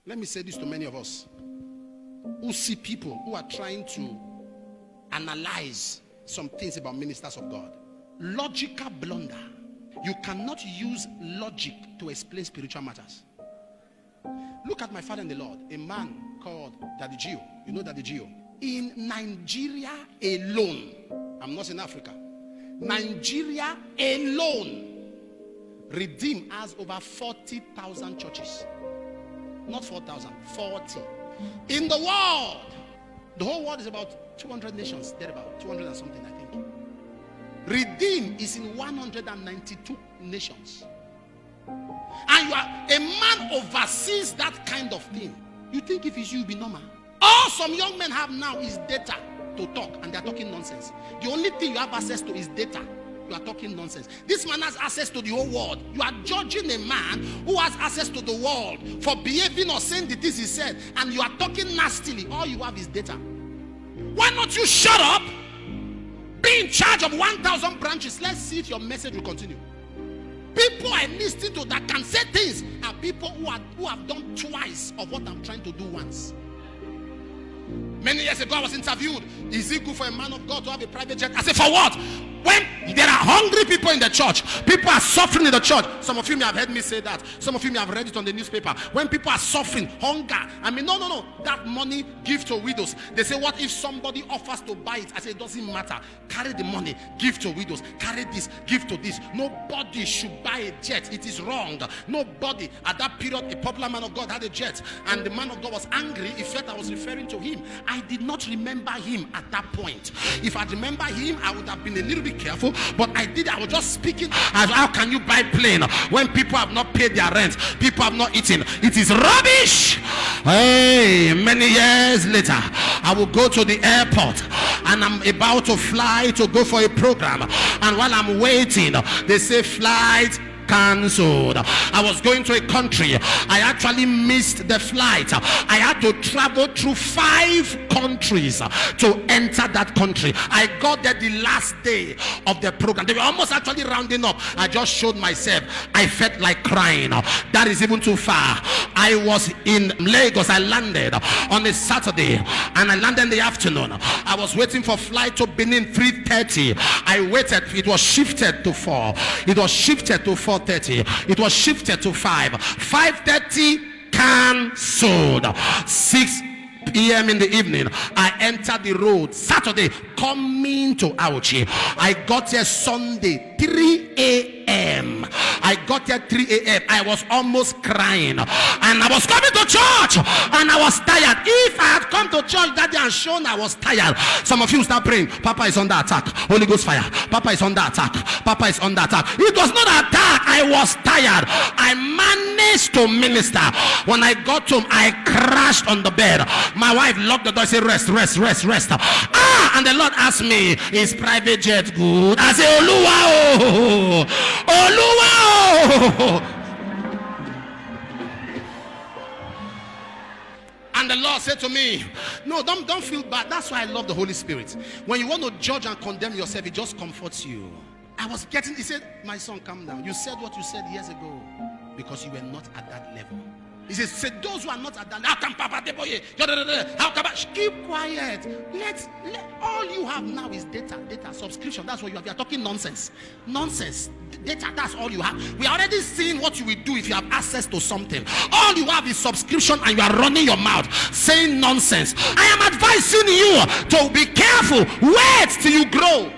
Let me say this to many of us who see people who are trying to analyze some things about ministers of God. Logical blunder. You cannot use logic to explain spiritual matters. Look at my father in the Lord, a man called Daddy Gio. You know Daddy Gio? In Nigeria alone, I'm not in Africa, Nigeria alone, Redeem has over 40,000 churches. Not 4,000, 40. In the world, the whole world is about 200 nations, there about 200 and something, I think. Redeem is in 192 nations. And you are a man oversees that kind of thing. You think if it's you, it'll be normal. All some young men have now is data to talk, and they're talking nonsense. The only thing you have access to is data. You are talking nonsense. This man has access to the whole world. You are judging a man who has access to the world for behaving or saying the things he said, and you are talking nastily. All you have is data. Why not you shut up? Be in charge of 1,000 branches. Let's see if your message will continue. People I listen to that can say things are people who have done twice of what I'm trying to do once. Many years ago, I was interviewed. Is it good for a man of God to have a private jet? I said, for what? When there are hungry people in the church, people are suffering in the church. Some of you may have heard me say that. Some of you may have read it on the newspaper. When people are suffering, hunger. I mean, no. That money, give to widows. They say, what if somebody offers to buy it? I say, it doesn't matter. Carry the money, give to widows. Carry this, give to this. Nobody should buy a jet. It is wrong. Nobody. At that period, a popular man of God had a jet. And the man of God was angry. He felt I was referring to him. I did not remember him at that point. If I remember him, I would have been a little bit careful, but I was just speaking as how can you buy plane when people have not paid their rent, people have not eaten. It is rubbish. Hey, many years later, I will go to the airport and I'm about to fly to go for a program, and while I'm waiting, they say flight cancelled. I was going to a country. I actually missed the flight. I had to travel through 5 countries to enter that country. I got there the last day of the program. They were almost actually rounding up. I just showed myself. I felt like crying. That is even too far. I was in Lagos. I landed on a Saturday and I landed in the afternoon. I was waiting for flight to Benin 3:30. I waited. It was shifted to 4. It was shifted to 4:30. It was shifted to 5. 5:30 cancelled. 6 p.m. in the evening, I entered the road. Saturday, coming to Auchi. I got here Sunday, 3 a.m. I got here 3 a.m. I was almost crying. And I was coming to church. And I was tired. If I had come to church that day and shown I was tired, some of you start praying, Papa is under attack. Holy Ghost fire. Papa is under attack. Papa is under attack. It was not attack. I was tired. I managed to minister. When I got home, I crashed on the bed. My wife locked the door and said, rest. And the Lord asked me, is private jet good? I said, Oluwa, Oluwa. And the Lord said to me, no, don't feel bad. That's why I love the Holy Spirit. When you want to judge and condemn yourself, it just comforts you. He said, my son, calm down. You said what you said years ago because you were not at that level. He says, those who are not at that level, how can Papa Deboye? How can keep quiet? Let all you have now is data, subscription. That's what you have. You are talking nonsense. Data, that's all you have. We are already seeing what you will do if you have access to something. All you have is subscription, and you are running your mouth saying nonsense. I am advising you to be careful. Wait till you grow.